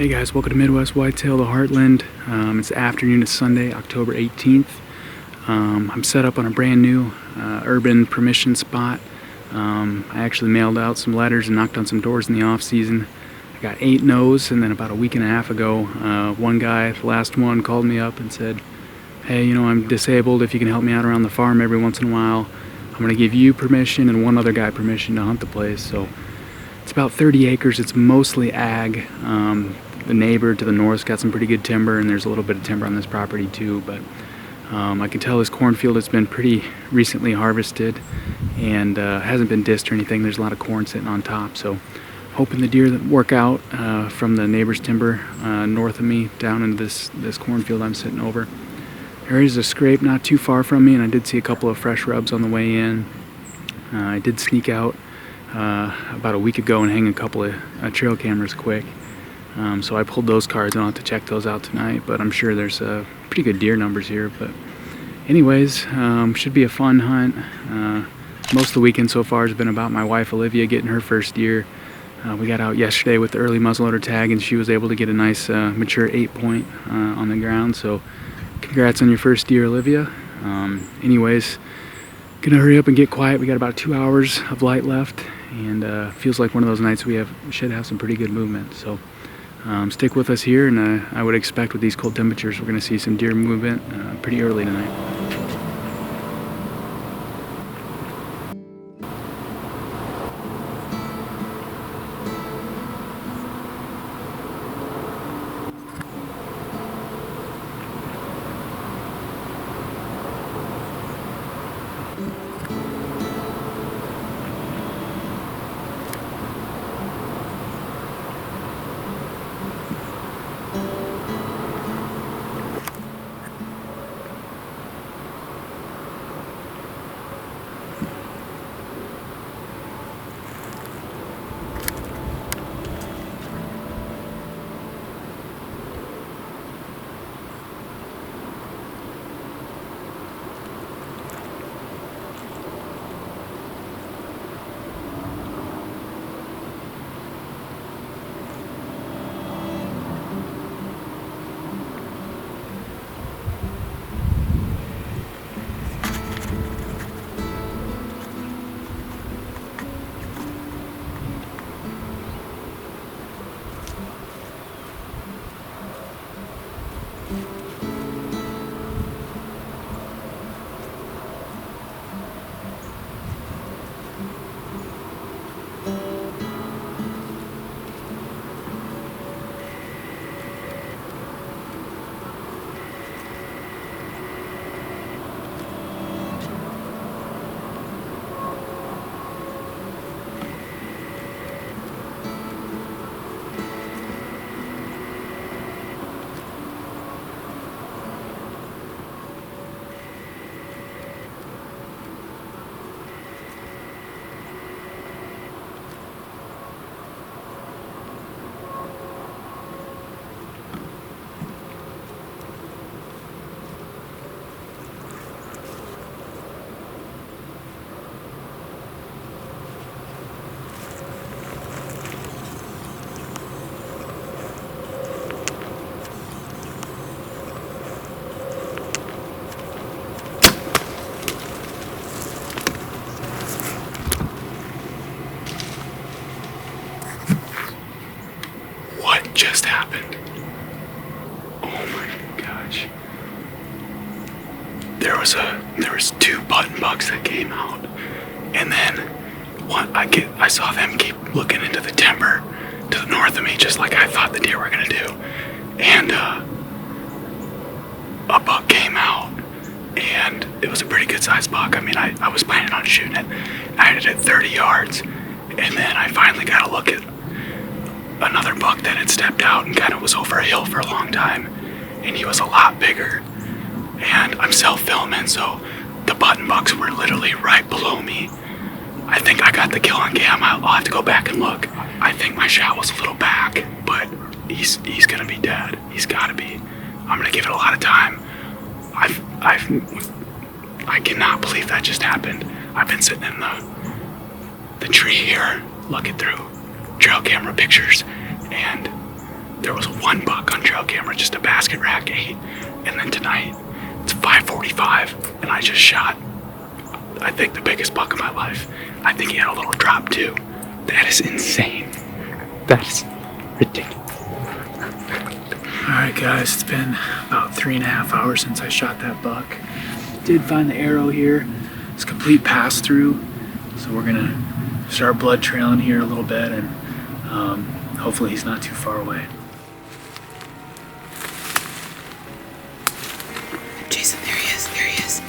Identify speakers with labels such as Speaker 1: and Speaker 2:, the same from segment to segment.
Speaker 1: Hey guys, welcome to Midwest Whitetail, the Heartland. It's the afternoon of Sunday, October 18th. I'm set up on a brand new urban permission spot. I actually mailed out some letters and knocked on some doors in the off season. I got 8 no's, and then about a week and a half ago, one guy, the last one, called me up and said, hey, you know, I'm disabled. If you can help me out around the farm every once in a while, I'm going to give you permission and one other guy permission to hunt the place. So it's about 30 acres. It's mostly ag. The neighbor to the north's got some pretty good timber, and there's a little bit of timber on this property too, but I can tell this cornfield has been pretty recently harvested and hasn't been dissed or anything. There's a lot of corn sitting on top, so hoping the deer that work out from the neighbor's timber north of me down into this cornfield I'm sitting over. There is a scrape not too far from me, and I did see a couple of fresh rubs on the way in. I did sneak out about a week ago and hang a couple of trail cameras quick. So I pulled those cards. I'll have to check those out tonight, but I'm sure there's pretty good deer numbers here. But anyways, should be a fun hunt. Most of the weekend so far has been about my wife Olivia getting her first deer. We got out yesterday with the early muzzleloader tag, and she was able to get a nice mature 8-point on the ground. So congrats on your first deer, Olivia. Anyways, gonna hurry up and get quiet. We got about 2 hours of light left, and feels like one of those nights we should have some pretty good movement. So stick with us here, and I would expect with these cold temperatures we're going to see some deer movement pretty early tonight. Just happened. Oh my gosh. There was 2 button bucks that came out, and then I saw them keep looking into the timber to the north of me, just like I thought the deer were gonna do. And a buck came out, and it was a pretty good sized buck. I mean, I was planning on shooting it. I had it at 30 yards, and then I finally got a look at another buck that had stepped out and kind of was over a hill for a long time, and he was a lot bigger. And I'm self-filming, so the button bucks were literally right below me. I think I got the kill on cam. I'll have to go back and look. I think my shot was a little back, but he's gonna be dead. He's gotta be. I'm gonna give it a lot of time. I cannot believe that just happened. I've been sitting in the tree here looking through trail camera pictures, and there was one buck on trail camera, just a basket rack 8. And then tonight, it's 5:45, and I just shot, I think, the biggest buck of my life. I think he had a little drop too. That is insane. That is ridiculous. Alright guys, it's been about 3.5 hours since I shot that buck. Did find the arrow here. It's complete pass through. So we're gonna start blood trailing here a little bit, and hopefully he's not too far away.
Speaker 2: Jason, there he is, there he is.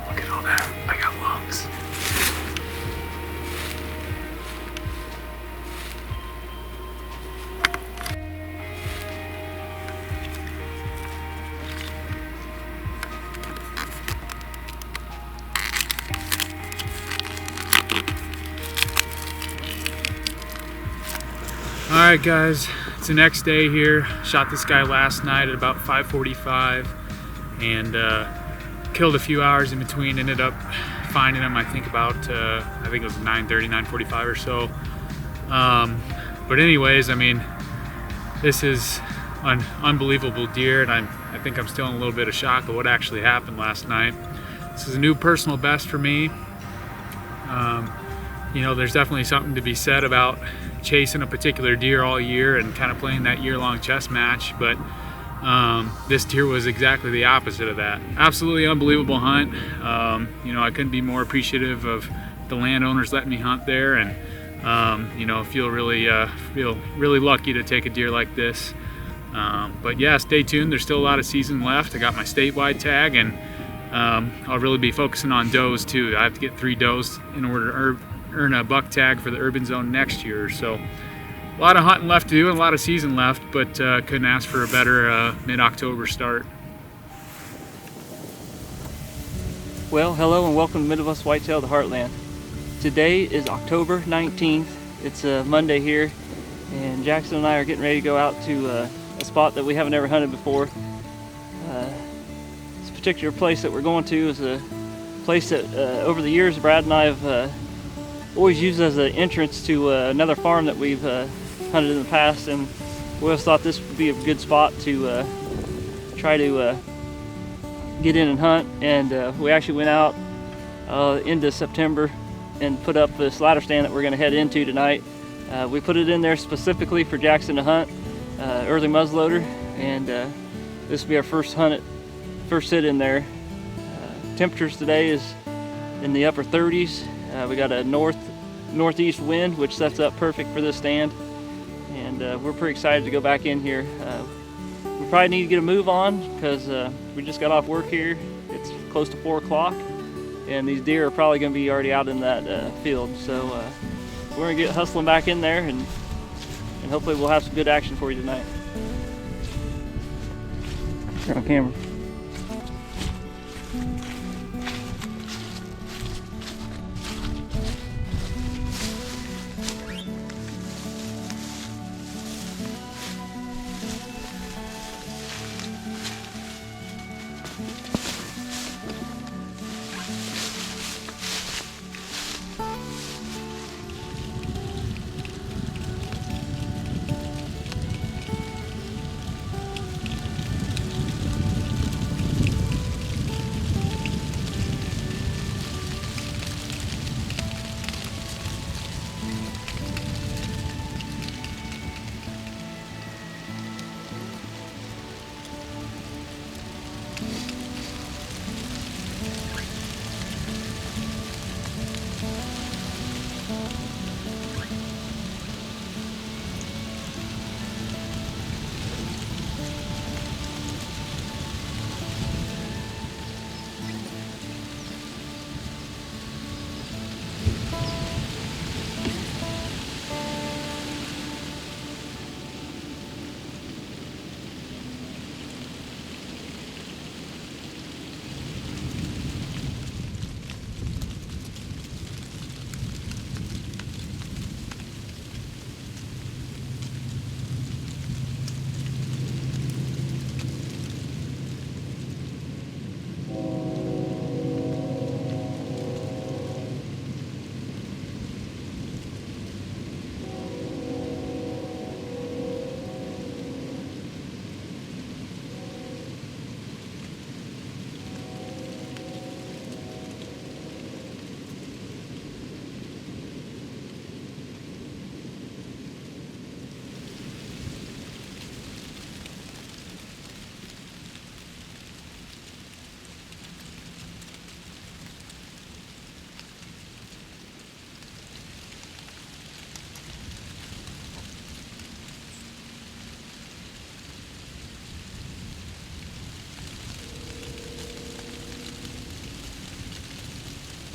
Speaker 1: Look at all that. I got lungs. Alright guys, it's the next day here. Shot this guy last night at about 5:45 and killed a few hours in between. Ended up finding him, I think about, I think it was 9:30, 9:45 or so. But anyways, I mean, this is an unbelievable deer, and I think I'm still in a little bit of shock of what actually happened last night. This is a new personal best for me. You know, there's definitely something to be said about chasing a particular deer all year and kind of playing that year-long chess match, but this deer was exactly the opposite of that. Absolutely unbelievable hunt. You know, I couldn't be more appreciative of the landowners letting me hunt there, and you know, feel really lucky to take a deer like this. But yeah, stay tuned. There's still a lot of season left. I got my statewide tag, and I'll really be focusing on does too. I have to get 3 does in order to earn a buck tag for the urban zone next year. So a lot of hunting left to do and a lot of season left, but couldn't ask for a better mid-October start.
Speaker 3: Well, hello and welcome to Midwest Whitetail, the Heartland. Today is October 19th. It's a Monday here, and Jackson and I are getting ready to go out to a spot that we haven't ever hunted before. This particular place that we're going to is a place that over the years Brad and I have always used as an entrance to another farm that we've hunted in the past, and we always thought this would be a good spot to try to get in and hunt. And we actually went out into September and put up this ladder stand that we're going to head into tonight. We put it in there specifically for Jackson to hunt, early muzzleloader, and this will be our first sit in there. Temperatures today is in the upper 30s. We got a northeast wind, which sets up perfect for this stand, and we're pretty excited to go back in here. We probably need to get a move on because we just got off work here. It's close to 4 o'clock, and these deer are probably going to be already out in that field. So we're going to get hustling back in there, and hopefully we'll have some good action for you tonight. You're on camera.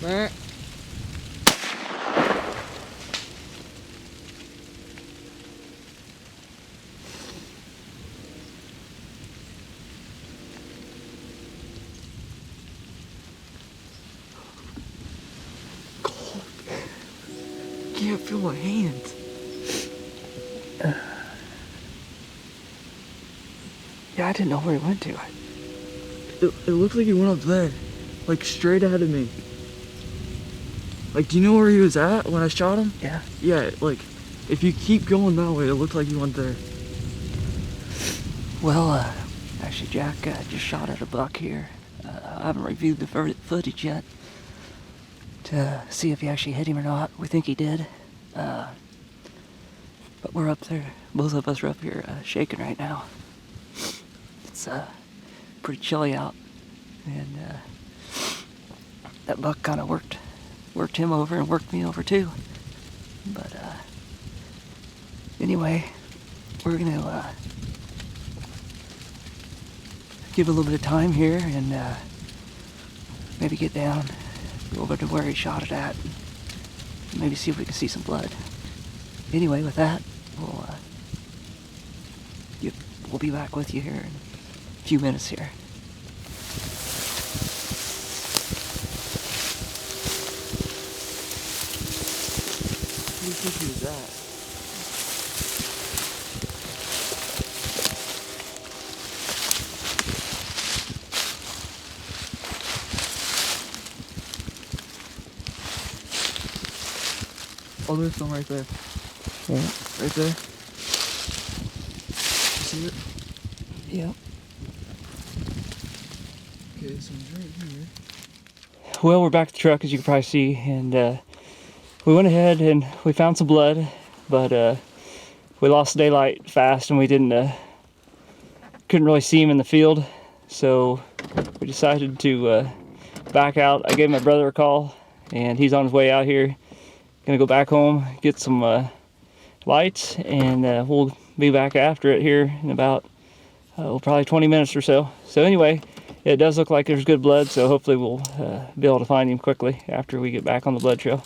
Speaker 4: Can't feel my hands.
Speaker 3: Yeah, I didn't know where he went to.
Speaker 4: It looked like he went up there, like straight ahead of me. Like, do you know where he was at when I shot him?
Speaker 3: Yeah.
Speaker 4: Yeah, like, if you keep going that way, it looked like he went there.
Speaker 3: Well, actually, Jack just shot at a buck here. I haven't reviewed the footage yet to see if he actually hit him or not. We think he did. But we're up there. Both of us are up here shaking right now. It's pretty chilly out. And that buck kind of worked him over and worked me over too. But anyway, we're gonna give a little bit of time here and maybe get down over to where he shot it at and maybe see if we can see some blood. Anyway, with that, we'll be back with you here in a few minutes here.
Speaker 4: Where do you think he was at? Oh, there's some right there.
Speaker 3: Yeah.
Speaker 4: Right there. You see it?
Speaker 3: Yeah.
Speaker 4: Okay, so he's right here.
Speaker 3: Well, we're back at the truck, as you can probably see, and we went ahead and we found some blood, but we lost daylight fast and we couldn't really see him in the field, so we decided to back out. I gave my brother a call, and he's on his way out here. Gonna go back home, get some lights, and we'll be back after it here in about probably 20 minutes or so. So anyway, it does look like there's good blood, so hopefully we'll be able to find him quickly after we get back on the blood trail.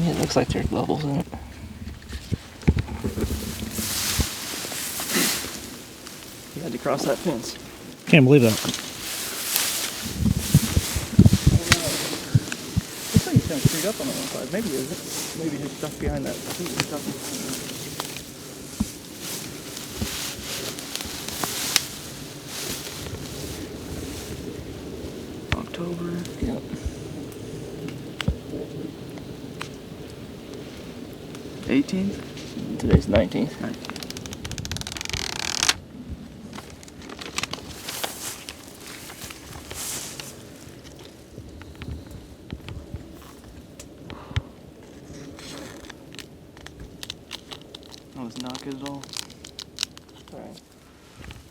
Speaker 3: It looks like there's bubbles in it. You had to cross that fence.
Speaker 5: Can't believe that.
Speaker 3: Looks like he's kind of screwed up on the one side. Maybe he isn't. Maybe he's stuck behind that.
Speaker 4: October.
Speaker 3: Yep.
Speaker 4: 18th?
Speaker 3: Today's 19th.
Speaker 4: That was not good at all.
Speaker 3: Alright.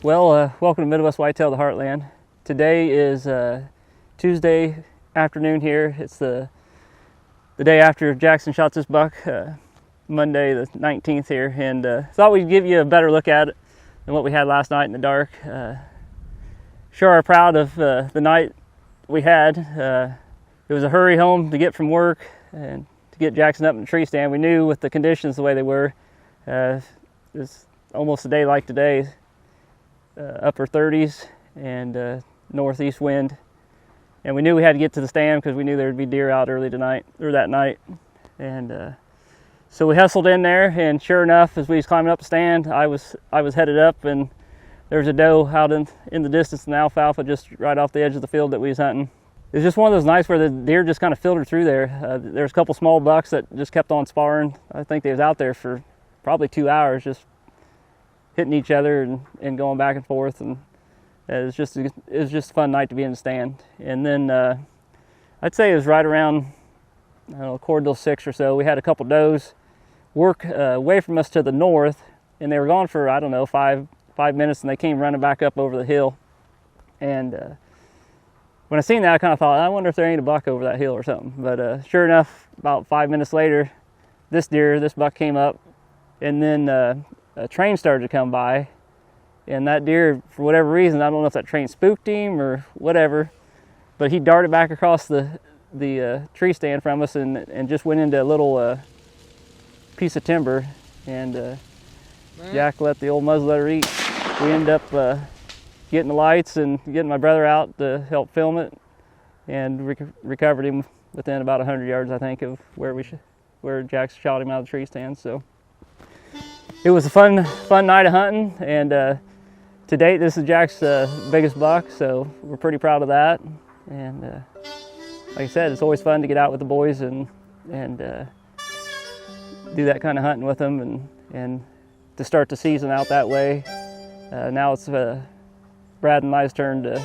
Speaker 3: Well, welcome to Midwest Whitetail, the Heartland. Today is Tuesday afternoon here. It's the day after Jackson shot this buck, Monday the 19th here, and thought we'd give you a better look at it than what we had last night in the dark. Sure are proud of the night we had. It was a hurry home to get from work and to get Jackson up in the tree stand. We knew with the conditions the way they were, it's almost a day like today, upper 30s and northeast wind. And we knew we had to get to the stand because we knew there would be deer out early tonight, or that night. And so we hustled in there, and sure enough, as we was climbing up the stand, I was headed up, and there was a doe out in the distance in the alfalfa just right off the edge of the field that we was hunting. It was just one of those nights where the deer just kind of filtered through there. There was a couple small bucks that just kept on sparring. I think they was out there for probably 2 hours just hitting each other and going back and forth, and it was just a fun night to be in the stand. And then I'd say it was right around, I don't know, quarter till 6 or so. We had a couple does work away from us to the north, and they were gone for, I don't know, five minutes, and they came running back up over the hill. And when I seen that, I kind of thought, I wonder if there ain't a buck over that hill or something. But sure enough, about 5 minutes later, this buck came up, and then a train started to come by, and that deer, for whatever reason, I don't know if that train spooked him or whatever, but he darted back across the tree stand from us and just went into a little piece of timber, and Jack let the old muzzleloader eat. We ended up getting the lights and getting my brother out to help film it, and recovered him within about 100 yards, I think, of where Jack shot him out of the tree stand. So it was a fun night of hunting, and to date, this is Jack's biggest buck, so we're pretty proud of that. And like I said, it's always fun to get out with the boys and do that kind of hunting with them, and to start the season out that way. Now it's Brad and I's turn to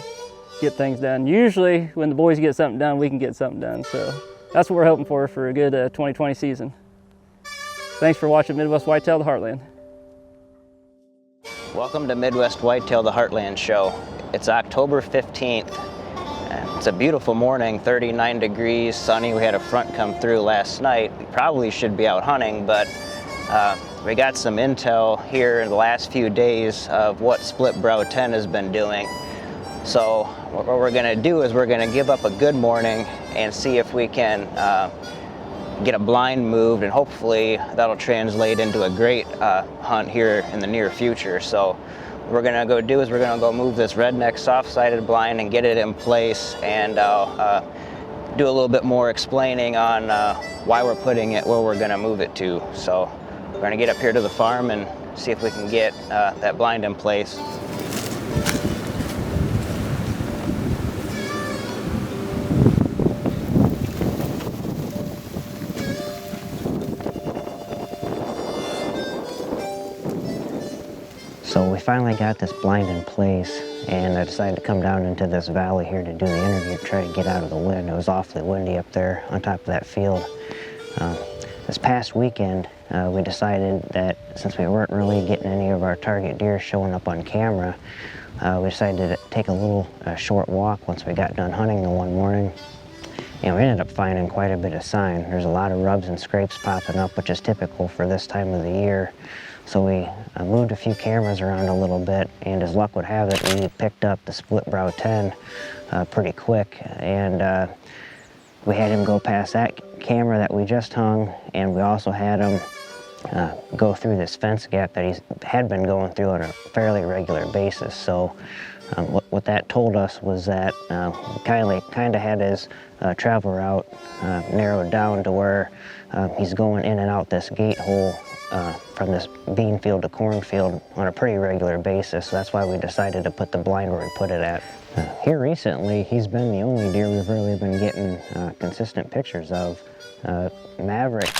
Speaker 3: get things done. Usually when the boys get something done, we can get something done. So that's what we're hoping for a good 2020 season. Thanks for watching Midwest Whitetail, the Heartland.
Speaker 5: Welcome to Midwest Whitetail, the Heartland show. It's October 15th. It's a beautiful morning, 39 degrees, sunny. We had a front come through last night. We probably should be out hunting, but we got some intel here in the last few days of what split brow 10 has been doing. So what we're gonna do is we're gonna give up a good morning and see if we can get a blind moved, and hopefully that'll translate into a great hunt here in the near future. So what we're gonna go do is we're gonna go move this redneck soft-sided blind and get it in place, and I'll do a little bit more explaining on why we're putting it where we're gonna move it to. So we're gonna get up here to the farm and see if we can get that blind in place. So we finally got this blind in place, and I decided to come down into this valley here to do the interview, try to get out of the wind. It was awfully windy up there on top of that field. This past weekend, we decided that since we weren't really getting any of our target deer showing up on camera, we decided to take a little short walk once we got done hunting the one morning. And we ended up finding quite a bit of sign. There's a lot of rubs and scrapes popping up, which is typical for this time of the year. So we moved a few cameras around a little bit, and as luck would have it, we picked up the split brow 10 pretty quick. And we had him go past that camera that we just hung, and we also had him go through this fence gap that he had been going through on a fairly regular basis. So what that told us was that kind of had his travel route narrowed down to where he's going in and out this gate hole from this bean field to cornfield on a pretty regular basis. So that's why we decided to put the blind where we put it at. Here recently, he's been the only deer we've really been getting consistent pictures of. Maverick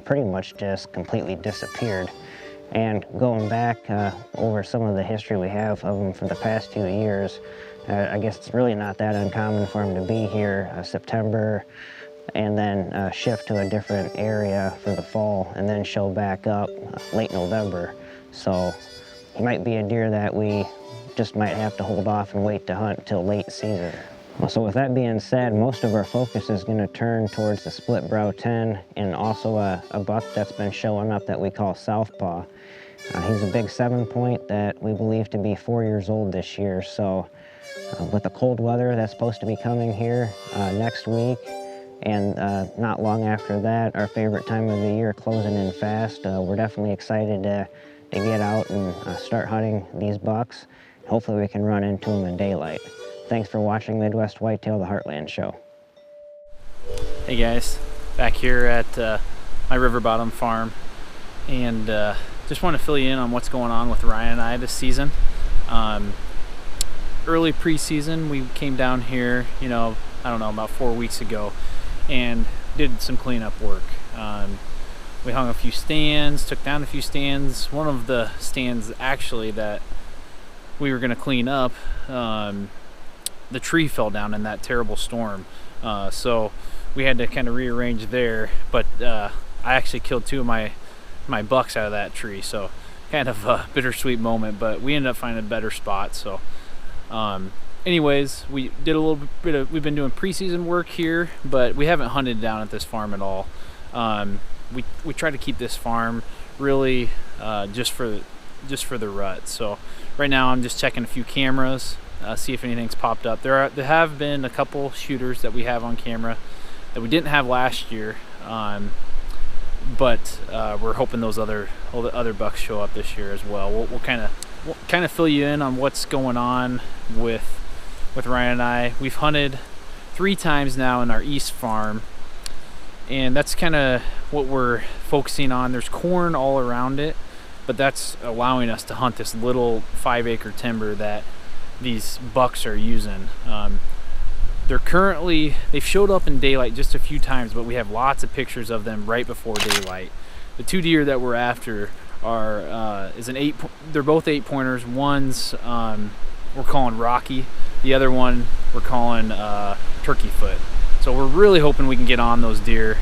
Speaker 5: pretty much just completely disappeared. And going back over some of the history we have of him for the past few years, I guess it's really not that uncommon for him to be here September, and then shift to a different area for the fall, and then show back up late November. So he might be a deer that we just might have to hold off and wait to hunt till late season. Well, so with that being said, most of our focus is going to turn towards the split brow 10, and also a buck that's been showing up that we call Southpaw. He's a big 7-point that we believe to be 4 years old this year. So with the cold weather that's supposed to be coming here next week, and not long after that, our favorite time of the year closing in fast, we're definitely excited to get out and start hunting these bucks. Hopefully we can run into them in daylight. Thanks for watching Midwest Whitetail, the Heartland show.
Speaker 6: Hey guys, back here at my river bottom farm, and just want to fill you in on what's going on with Ryan and I this season. Early preseason, we came down here, you know, I don't know, about 4 weeks ago, and did some cleanup work. We hung a few stands, took down a few stands. One of the stands actually that we were going to clean up, the tree fell down in that terrible storm, so we had to kind of rearrange there. But I actually killed 2 of my bucks out of that tree, so kind of a bittersweet moment. But we ended up finding a better spot, so Anyways, we did a little bit of, we've been doing preseason work here, but we haven't hunted down at this farm at all. We try to keep this farm really just for the rut. So right now I'm just checking a few cameras, see if anything's popped up. There have been a couple shooters that we have on camera that we didn't have last year, but we're hoping all the other bucks show up this year as well. We'll kind of fill you in on what's going on with Ryan and I. We've hunted 3 times now in our east farm, and that's kind of what we're focusing on. There's corn all around it, but that's allowing us to hunt this little 5-acre timber that these bucks are using. They've showed up in daylight just a few times, but we have lots of pictures of them right before daylight. The 2 deer that we're after are they're both 8-pointers. One's we're calling Rocky, the other one we're calling Turkey Foot. So we're really hoping we can get on those deer.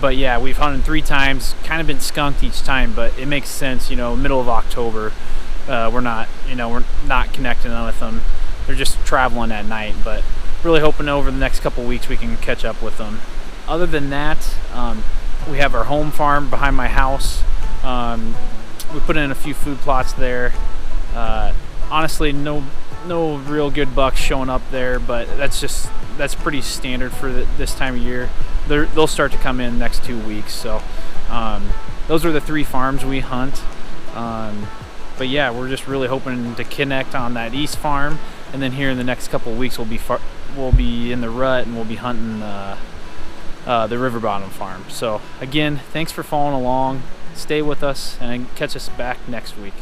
Speaker 6: But yeah, we've hunted 3 times, kind of been skunked each time, but it makes sense, middle of October. We're not connecting with them. They're just traveling at night, but really hoping over the next couple weeks we can catch up with them. Other than that, we have our home farm behind my house. We put in a few food plots there. Honestly, no real good bucks showing up there, but that's pretty standard for this time of year. They'll start to come in next 2 weeks. So those are the 3 farms we hunt. But yeah, we're just really hoping to connect on that east farm, and then here in the next couple of weeks we'll be in the rut and we'll be hunting the river bottom farm. So again, thanks for following along. Stay with us and catch us back next week.